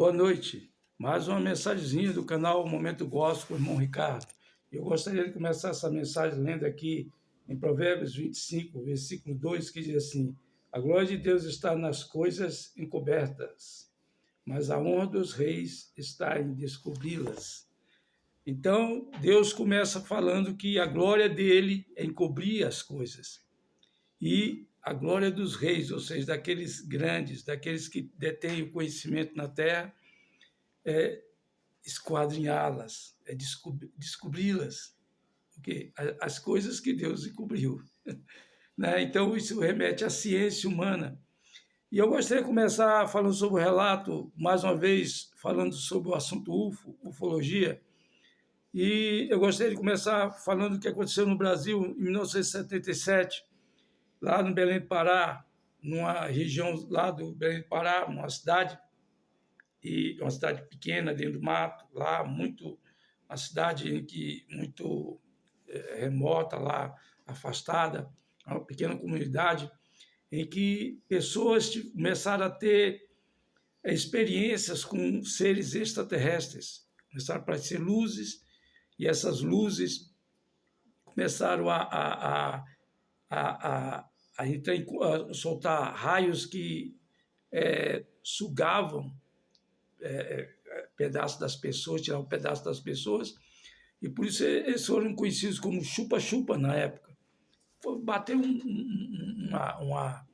Boa noite. Mais uma mensagenzinha do canal Momento Gospel com o irmão Ricardo. Eu gostaria de começar essa mensagem lendo aqui em Provérbios 25, versículo 2, que diz assim: a glória de Deus está nas coisas encobertas, mas a honra dos reis está em descobri-las. Então, Deus começa falando que a glória dele é encobrir as coisas. E a glória dos reis, ou seja, daqueles grandes, daqueles que detêm o conhecimento na terra, é esquadrinhá-las, é descobri-las, porque as coisas que Deus encobriu. Né? Então, isso remete à ciência humana. E eu gostaria de começar falando sobre o relato, mais uma vez, falando sobre o assunto UFO, ufologia. E eu gostaria de começar falando do que aconteceu no Brasil em 1977, lá no Belém do Pará, numa região lá do Belém do Pará, uma cidade pequena dentro do mato, lá uma cidade muito remota lá, afastada, uma pequena comunidade em que pessoas começaram a ter experiências com seres extraterrestres, começaram a aparecer luzes e essas luzes começaram a soltar raios que sugavam pedaços das pessoas, tirar um pedaço das pessoas, e por isso eles foram conhecidos como chupa-chupa na época. Bateu uma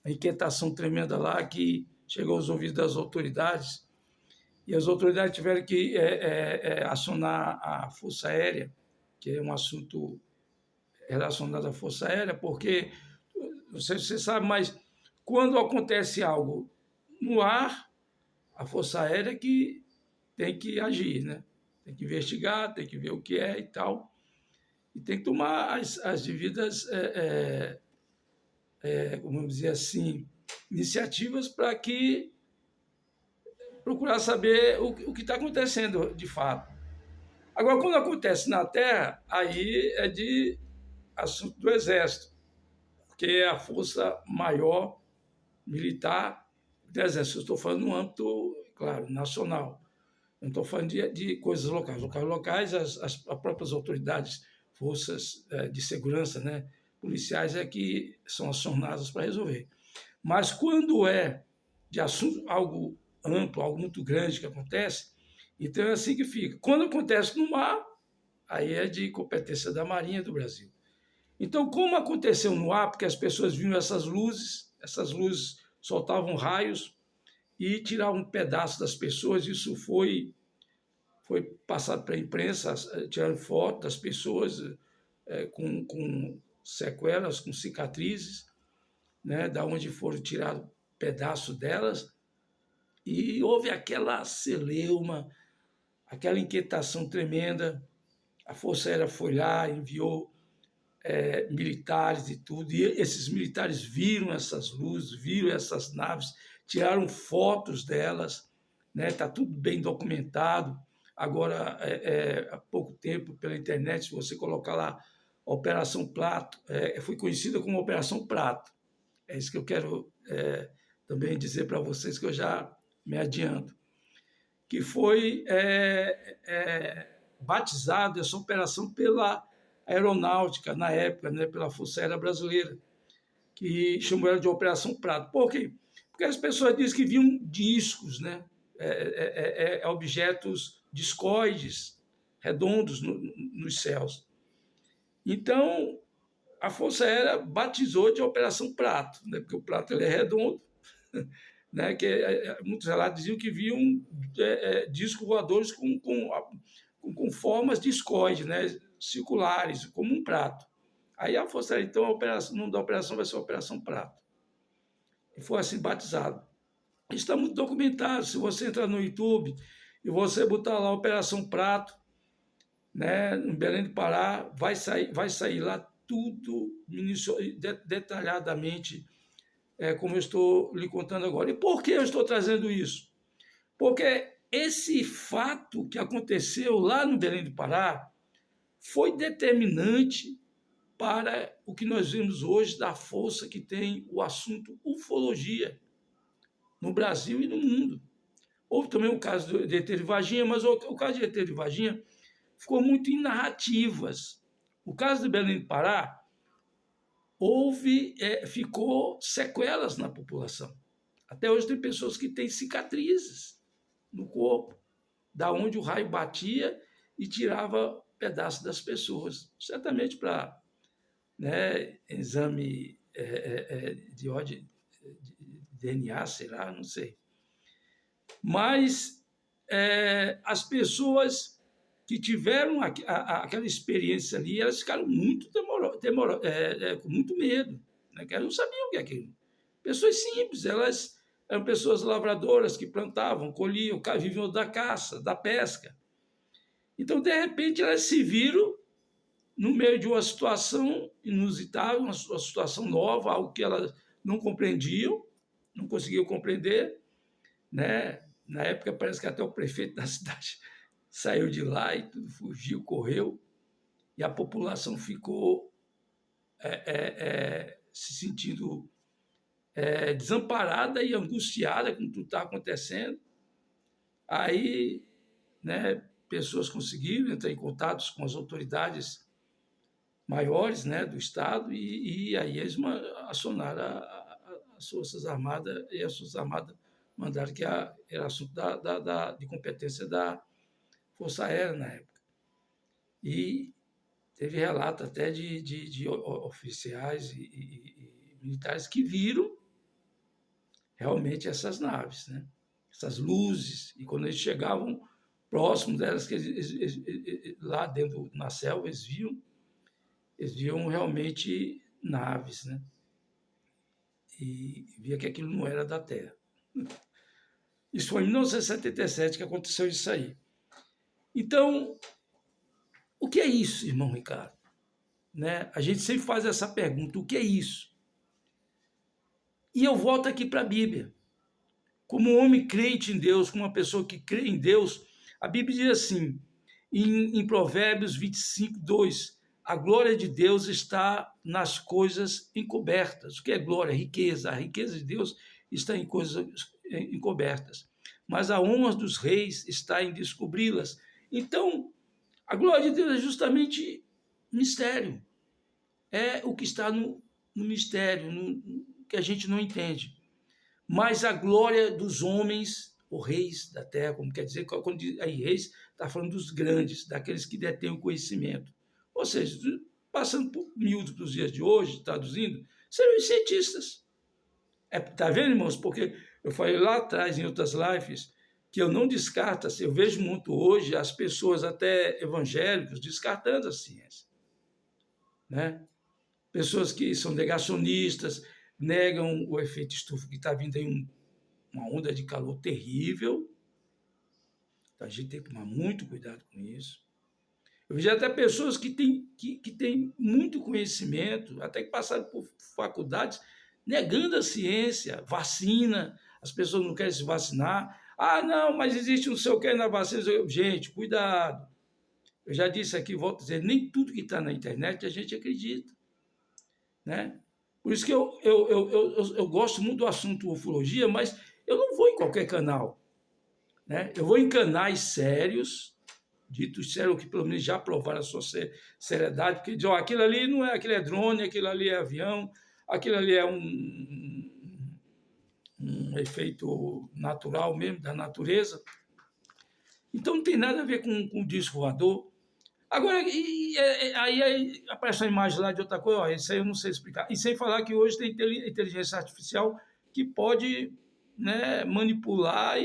inquietação tremenda lá que chegou aos ouvidos das autoridades, e as autoridades tiveram que acionar a Força Aérea, que é um assunto relacionado à Força Aérea, porque, não sei se você sabe, mas quando acontece algo no ar, a Força Aérea que tem que agir, né? Tem que investigar, tem que ver o que é e tal, e tem que tomar as devidas, vamos dizer assim, iniciativas para que procurar saber o que está acontecendo de fato. Agora, quando acontece na Terra, aí é de assunto do Exército, porque é a força maior militar do Exército. Eu estou falando no âmbito, claro, nacional. Não estou falando de coisas locais. Locais, as próprias autoridades, forças de segurança, né, policiais, é que são acionadas para resolver. Mas quando é de assunto, algo amplo, algo muito grande que acontece, então é assim que fica. Quando acontece no mar, aí é de competência da Marinha do Brasil. Então, como aconteceu no ar, porque as pessoas viram essas luzes soltavam raios e tiravam um pedaço das pessoas, isso foi passado para a imprensa, tiraram foto das pessoas com sequelas, com cicatrizes, né, da onde foram tirados pedaços delas, e houve aquela celeuma, aquela inquietação tremenda. A Força Aérea foi lá, enviou militares e tudo, e esses militares viram essas luzes, viram essas naves, tiraram fotos delas, né? Está tudo bem documentado. Agora, há pouco tempo, pela internet, se você colocar lá Operação Prato, foi conhecida como Operação Prato. É isso que eu quero também dizer para vocês, que eu já me adianto. Que foi batizado essa operação pela aeronáutica, na época, né, pela Força Aérea Brasileira, que chamou ela de Operação Prato. Por quê? Porque as pessoas dizem que viam discos, né, objetos discoides, redondos nos céus. Então, a Força Aérea batizou de Operação Prato, né, porque o prato ele é redondo, né, que muitos relatos diziam que viam discos voadores com formas discoides, né, circulares, como um prato. Aí a Força Aérea, então, o nome da operação vai ser Operação Prato. E foi assim batizado. Está muito documentado. Se você entrar no YouTube e você botar lá Operação Prato, né, no Belém do Pará, vai sair lá tudo detalhadamente, como eu estou lhe contando agora. E por que eu estou trazendo isso? Porque esse fato que aconteceu lá no Belém do Pará foi determinante para o que nós vemos hoje da força que tem o assunto ufologia no Brasil e no mundo. Houve também o caso de ET de Varginha, mas o caso de ET de Varginha ficou muito em narrativas. O caso de Belém do Pará ficou sequelas na população. Até hoje tem pessoas que têm cicatrizes no corpo, da onde o raio batia e tirava pedaços das pessoas, certamente para, né, exame de DNA, sei lá, não sei. Mas as pessoas que tiveram aquela experiência ali, elas ficaram muito com muito medo, né? Que elas não sabiam o que é aquilo. Pessoas simples, elas eram pessoas lavradoras que plantavam, colhiam, viviam da caça, da pesca. Então, de repente, elas se viram no meio de uma situação inusitada, uma situação nova, algo que elas não compreendiam, não conseguiam compreender, né? Na época, parece que até o prefeito da cidade saiu de lá e tudo fugiu, correu, e a população ficou se sentindo desamparada e angustiada com tudo que está acontecendo. Aí, né, pessoas conseguiram entrar em contato com as autoridades maiores, né, do Estado, e aí eles acionaram as Forças Armadas, e as Forças Armadas mandaram que era assunto de competência da Força Aérea na época. E teve relato até de oficiais e militares que viram realmente essas naves, né? Essas luzes, e quando eles chegavam próximo delas, que lá dentro, na selva, eles viam realmente naves, né? E via que aquilo não era da Terra. Isso foi em 1977 que aconteceu isso aí. Então, o que é isso, irmão Ricardo? Né? A gente sempre faz essa pergunta, o que é isso? E eu volto aqui para a Bíblia. Como um homem crente em Deus, como uma pessoa que crê em Deus, a Bíblia diz assim, em Provérbios 25, 2, a glória de Deus está nas coisas encobertas. O que é glória? Riqueza. A riqueza de Deus está em coisas encobertas. Mas a honra dos reis está em descobri-las. Então, a glória de Deus é justamente mistério. É o que está no mistério, no que a gente não entende. Mas a glória dos homens, os reis da terra, como quer dizer, quando diz aí reis, está falando dos grandes, daqueles que detêm o conhecimento. Ou seja, passando por miúdo para os dias de hoje, traduzindo, seriam os cientistas. Está vendo, irmãos? Porque eu falei lá atrás, em outras lives, que eu não descarto, assim, eu vejo muito hoje as pessoas, até evangélicos, descartando a ciência. Né? Pessoas que são negacionistas, negam o efeito estufa, que está vindo aí uma onda de calor terrível. Então, a gente tem que tomar muito cuidado com isso. Eu vejo até pessoas que têm muito conhecimento, até que passaram por faculdades, negando a ciência, vacina, as pessoas não querem se vacinar. Ah, não, mas existe não sei o que na vacina. Gente, cuidado. Eu já disse aqui, volto a dizer, nem tudo que está na internet a gente acredita. Né? Por isso que eu gosto muito do assunto ufologia, mas eu não vou em qualquer canal. Né? Eu vou em canais sérios, ditos sérios, que pelo menos já provaram a sua seriedade, porque dizem, aquilo ali não é, aquilo é drone, aquilo ali é avião, aquilo ali é um efeito natural mesmo, da natureza. Então não tem nada a ver com o disco voador. Agora, aí aparece uma imagem lá de outra coisa, ó, isso aí eu não sei explicar. E sem falar que hoje tem inteligência artificial que pode, né, manipular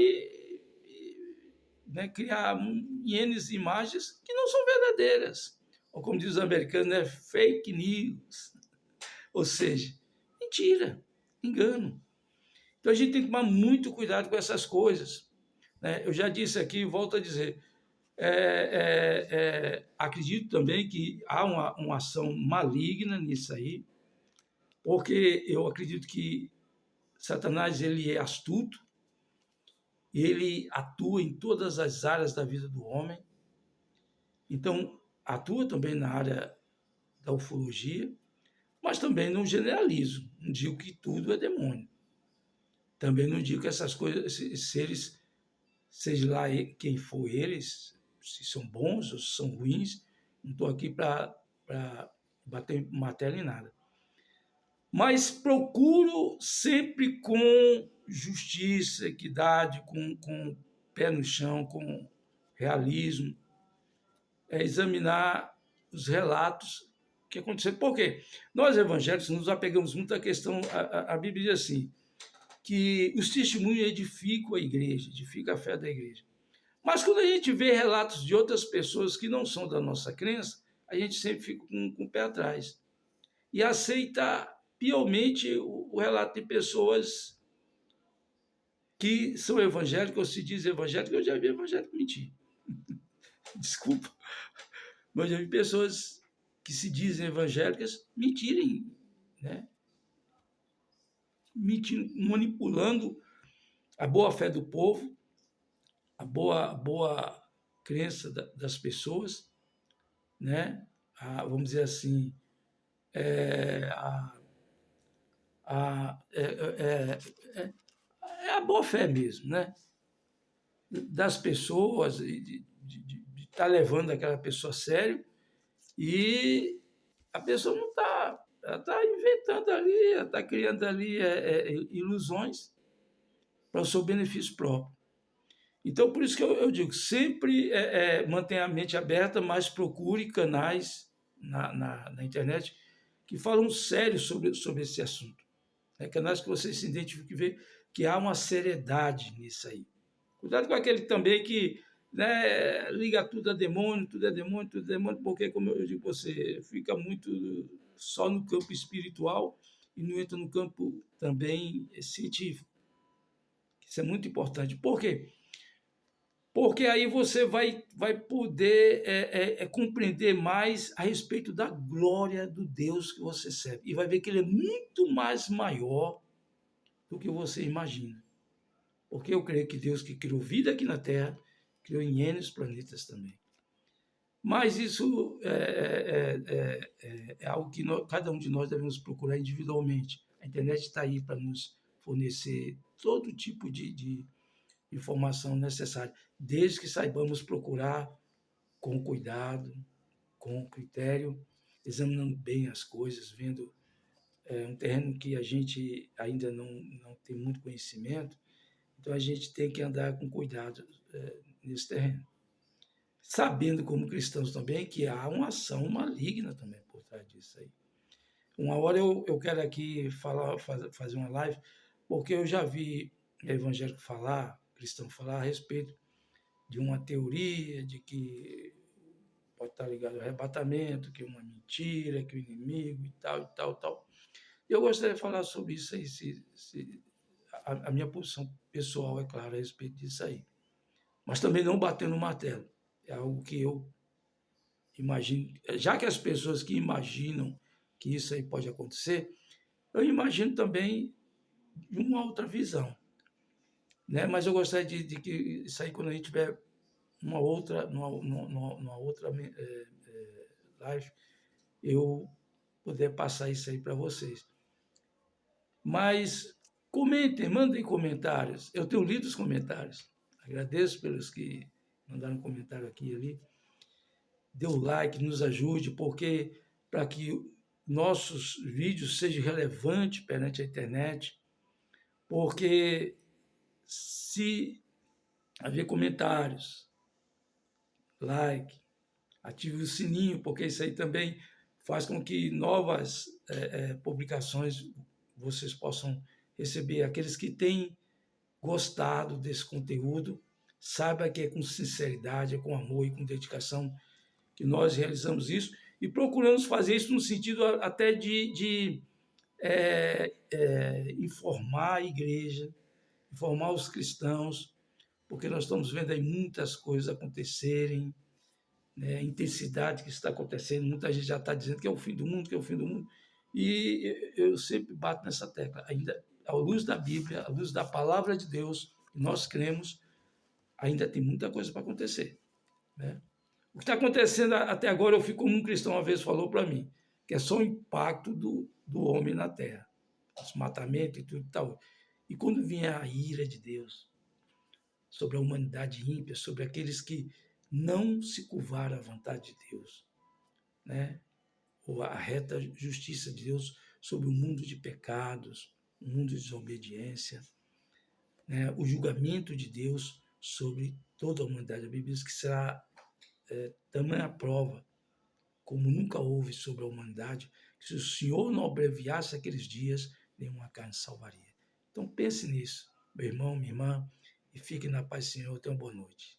né, criar N imagens que não são verdadeiras. Ou como diz os americanos, né, fake news. Ou seja, mentira, engano. Então a gente tem que tomar muito cuidado com essas coisas. Né? Eu já disse aqui, volto a dizer, acredito também que há uma ação maligna nisso aí, porque eu acredito que Satanás ele é astuto, ele atua em todas as áreas da vida do homem, então atua também na área da ufologia, mas também não generalizo, não digo que tudo é demônio, também não digo que essas coisas, esses seres seja lá quem for eles, se são bons ou se são ruins, não estou aqui para bater martelo em nada. Mas procuro sempre com justiça, equidade, com pé no chão, com realismo, examinar os relatos que aconteceram. Por quê? Nós, evangélicos, nos apegamos muito à questão, a Bíblia diz assim, que os testemunhos edificam a igreja, edificam a fé da igreja. Mas quando a gente vê relatos de outras pessoas que não são da nossa crença, a gente sempre fica com o pé atrás e aceita piamente o relato de pessoas que são evangélicas ou se dizem evangélicas. Eu já vi evangélico mentir. Desculpa, mas já vi pessoas que se dizem evangélicas mentirem, né? Mentindo, manipulando a boa fé do povo, a boa crença das pessoas, né? Vamos dizer assim, é a boa fé mesmo, né? Das pessoas, de estar levando aquela pessoa a sério, e a pessoa não está, ela está inventando ali, ela está criando ali ilusões para o seu benefício próprio. Então, por isso que eu digo, sempre mantenha a mente aberta, mas procure canais na internet que falam sério sobre esse assunto. Canais que você se identifique e vê que há uma seriedade nisso aí. Cuidado com aquele também que, né, liga tudo a demônio, tudo é demônio, tudo é demônio, porque, como eu digo, você fica muito só no campo espiritual e não entra no campo também científico. Isso é muito importante. Por quê? Porque aí você vai poder compreender mais a respeito da glória do Deus que você serve. E vai ver que ele é muito mais maior do que você imagina. Porque eu creio que Deus que criou vida aqui na Terra, criou em N planetas também. Mas isso é algo que cada um de nós devemos procurar individualmente. A internet está aí para nos fornecer todo tipo de informação necessária, desde que saibamos procurar com cuidado, com critério, examinando bem as coisas, vendo um terreno que a gente ainda não tem muito conhecimento, então a gente tem que andar com cuidado nesse terreno. Sabendo como cristãos também que há uma ação maligna também por trás disso aí. Uma hora eu quero aqui fazer uma live, porque eu já vi evangélico cristão falar a respeito de uma teoria de que pode estar ligado ao arrebatamento, que é uma mentira, que o inimigo e tal, e tal, tal. Eu gostaria de falar sobre isso aí, a minha posição pessoal, é clara, a respeito disso aí. Mas também não batendo no martelo. É algo que eu imagino, já que as pessoas que imaginam que isso aí pode acontecer, eu imagino também uma outra visão. Né? Mas eu gostaria de que isso aí, quando a gente tiver numa outra live, eu poder passar isso aí para vocês. Mas comentem, mandem comentários. Eu tenho lido os comentários. Agradeço pelos que mandaram comentário aqui e ali. Dê o like, nos ajude, porque para que nossos vídeos sejam relevantes perante a internet, porque se haver comentários, like, ative o sininho, porque isso aí também faz com que novas publicações vocês possam receber. Aqueles que têm gostado desse conteúdo, saiba que é com sinceridade, é com amor e com dedicação que nós realizamos isso e procuramos fazer isso no sentido até de informar a igreja, informar os cristãos, porque nós estamos vendo aí muitas coisas acontecerem, né, a intensidade que está acontecendo, muita gente já está dizendo que é o fim do mundo, que é o fim do mundo, e eu sempre bato nessa tecla, ainda à luz da Bíblia, à luz da palavra de Deus, que nós cremos, ainda tem muita coisa para acontecer, né? O que está acontecendo até agora, eu fico como um cristão uma vez falou para mim, que é só o impacto do homem na terra, os matamentos e tudo e tal. E quando vier a ira de Deus, sobre a humanidade ímpia, sobre aqueles que não se curvaram à vontade de Deus, né? Ou a reta justiça de Deus sobre o mundo de pecados, o mundo de desobediência, né? O julgamento de Deus sobre toda a humanidade. A Bíblia diz que será tamanha prova, como nunca houve sobre a humanidade, que se o Senhor não abreviasse aqueles dias, nenhuma carne salvaria. Então pense nisso, meu irmão, minha irmã, e fique na paz do Senhor. Tenha uma boa noite.